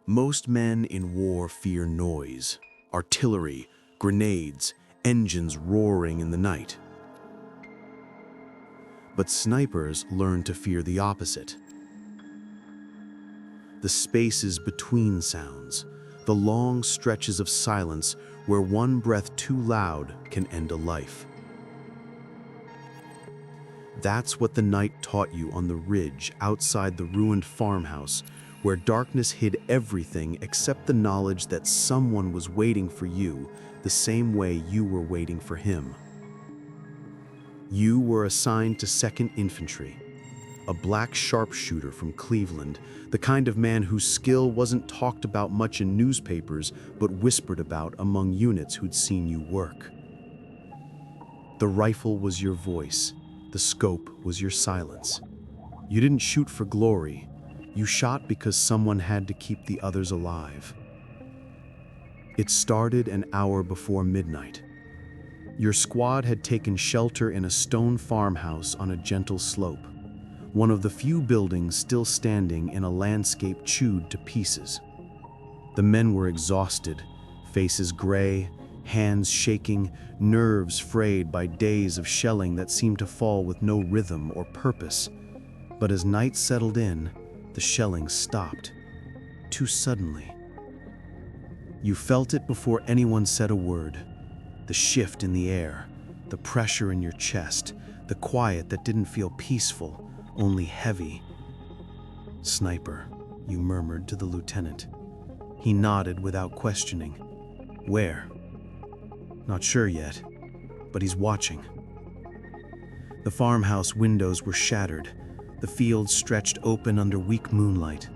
Most men in war fear noise, artillery, grenades, engines roaring in the night. But snipers learn to fear the opposite. The spaces between sounds, the long stretches of silence where one breath too loud can end a life. That's what the night taught you on the ridge outside the ruined farmhouse, where darkness hid everything except the knowledge that someone was waiting for you the same way you were waiting for him. You were assigned to 2nd Infantry, a black sharpshooter from Cleveland, the kind of man whose skill wasn't talked about much in newspapers, but whispered about among units who'd seen you work. The rifle was your voice, the scope was your silence. You didn't shoot for glory, you shot because someone had to keep the others alive. It started an hour before midnight. Your squad had taken shelter in a stone farmhouse on a gentle slope, one of the few buildings still standing in a landscape chewed to pieces. The men were exhausted, faces gray, hands shaking, nerves frayed by days of shelling that seemed to fall with no rhythm or purpose. But as night settled in, the shelling stopped, too suddenly. You felt it before anyone said a word. The shift in the air, the pressure in your chest, the quiet that didn't feel peaceful, only heavy. "Sniper," you murmured to the lieutenant. He nodded without questioning. "Where?" "Not sure yet, but he's watching." The farmhouse windows were shattered. The fields stretched open under weak moonlight.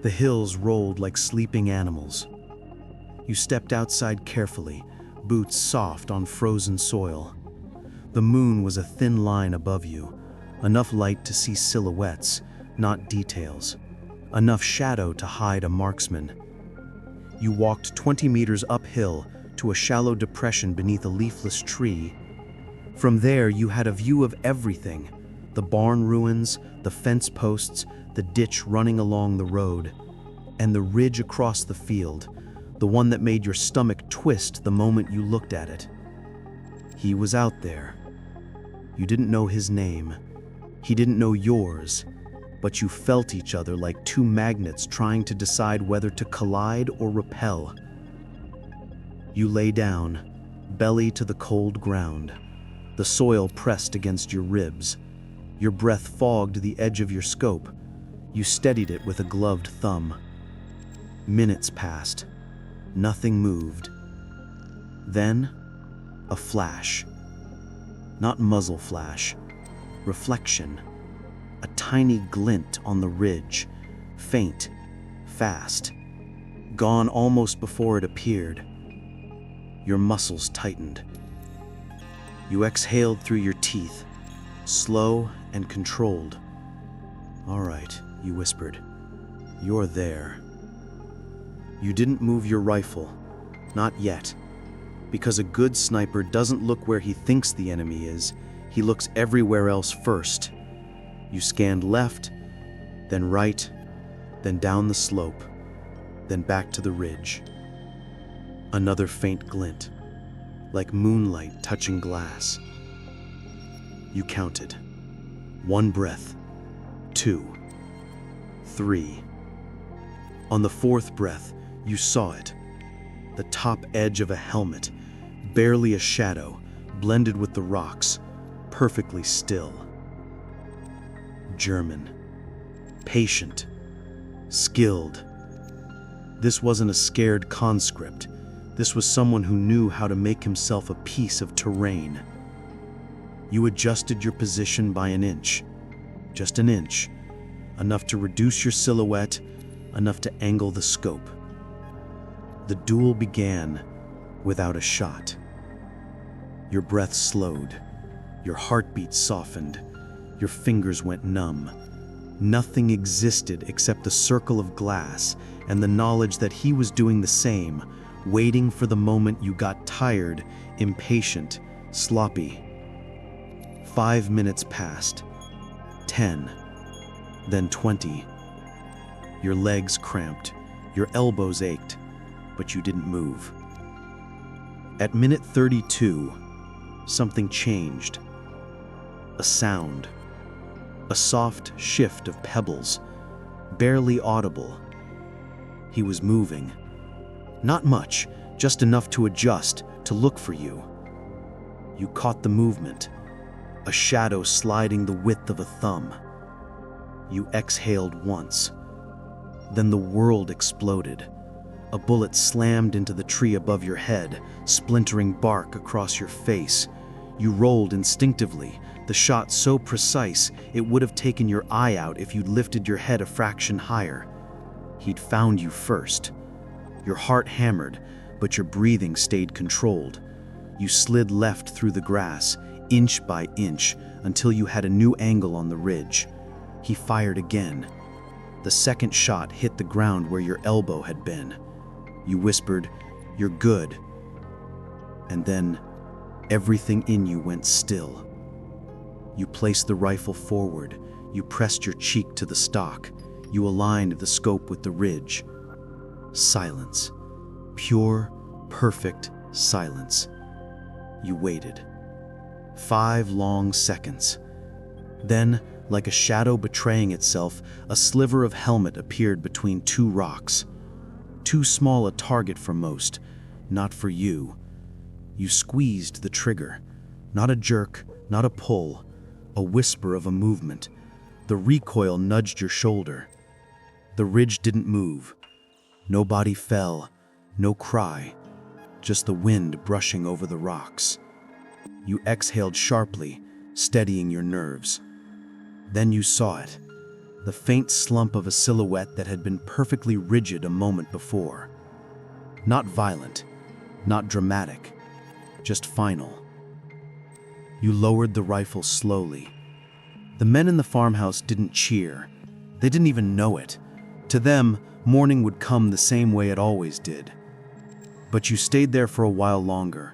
The hills rolled like sleeping animals. You stepped outside carefully, boots soft on frozen soil. The moon was a thin line above you, enough light to see silhouettes, not details, enough shadow to hide a marksman. You walked 20 meters uphill to a shallow depression beneath a leafless tree. From there, you had a view of everything: the barn ruins, the fence posts, the ditch running along the road, and the ridge across the field, the one that made your stomach twist the moment you looked at it. He was out there. You didn't know his name. He didn't know yours, but you felt each other like two magnets trying to decide whether to collide or repel. You lay down, belly to the cold ground. The soil pressed against your ribs. Your breath fogged the edge of your scope. You steadied it with a gloved thumb. Minutes passed. Nothing moved. Then, a flash. Not muzzle flash. Reflection. A tiny glint on the ridge. Faint. Fast. Gone almost before it appeared. Your muscles tightened. You exhaled through your teeth, slow and controlled. "All right," you whispered. "You're there." You didn't move your rifle, not yet, because a good sniper doesn't look where he thinks the enemy is, he looks everywhere else first. You scanned left, then right, then down the slope, then back to the ridge. Another faint glint, like moonlight touching glass. You counted. 1 breath, 2, 3. On the 4th breath, you saw it. The top edge of a helmet, barely a shadow, blended with the rocks, perfectly still. German. Patient. Skilled. This wasn't a scared conscript. This was someone who knew how to make himself a piece of terrain. You adjusted your position by an inch. Just an inch. Enough to reduce your silhouette, enough to angle the scope. The duel began without a shot. Your breath slowed. Your heartbeat softened. Your fingers went numb. Nothing existed except the circle of glass and the knowledge that he was doing the same, waiting for the moment you got tired, impatient, sloppy. 5 minutes passed. 10. Then 20. Your legs cramped. Your elbows ached, but you didn't move. At minute 32, something changed. A sound. A soft shift of pebbles, barely audible. He was moving. Not much, just enough to adjust, to look for you. You caught the movement, a shadow sliding the width of a thumb. You exhaled once. Then the world exploded. A bullet slammed into the tree above your head, splintering bark across your face. You rolled instinctively, the shot so precise it would have taken your eye out if you'd lifted your head a fraction higher. He'd found you first. Your heart hammered, but your breathing stayed controlled. You slid left through the grass, inch by inch, until you had a new angle on the ridge. He fired again. The second shot hit the ground where your elbow had been. You whispered, "You're good." And then, everything in you went still. You placed the rifle forward. You pressed your cheek to the stock. You aligned the scope with the ridge. Silence. Pure, perfect silence. You waited. 5 long seconds. Then, like a shadow betraying itself, a sliver of helmet appeared between 2 rocks. Too small a target for most, not for you. You squeezed the trigger. Not a jerk, not a pull, a whisper of a movement. The recoil nudged your shoulder. The ridge didn't move. No body fell, no cry, just the wind brushing over the rocks. You exhaled sharply, steadying your nerves. Then you saw it, the faint slump of a silhouette that had been perfectly rigid a moment before. Not violent, not dramatic, just final. You lowered the rifle slowly. The men in the farmhouse didn't cheer. They didn't even know it. To them, morning would come the same way it always did. But you stayed there for a while longer,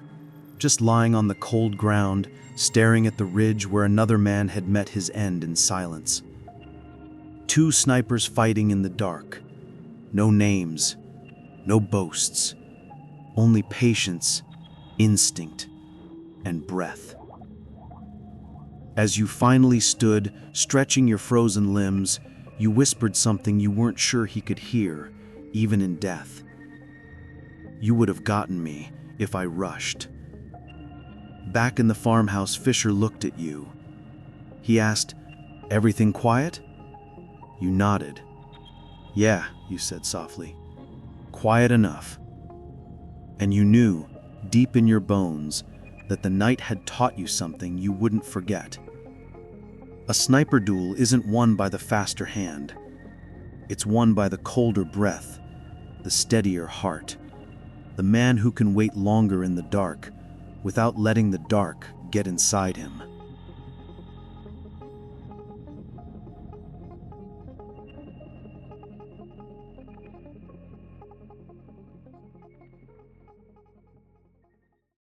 just lying on the cold ground, staring at the ridge where another man had met his end in silence. 2 snipers fighting in the dark. No names, no boasts, only patience, instinct, and breath. As you finally stood, stretching your frozen limbs, you whispered something you weren't sure he could hear, even in death. "You would have gotten me if I rushed." Back in the farmhouse, Fisher looked at you. He asked, "Everything quiet?" You nodded. "Yeah," you said softly. "Quiet enough." And you knew, deep in your bones, that the night had taught you something you wouldn't forget. A sniper duel isn't won by the faster hand. It's won by the colder breath, the steadier heart, the man who can wait longer in the dark without letting the dark get inside him.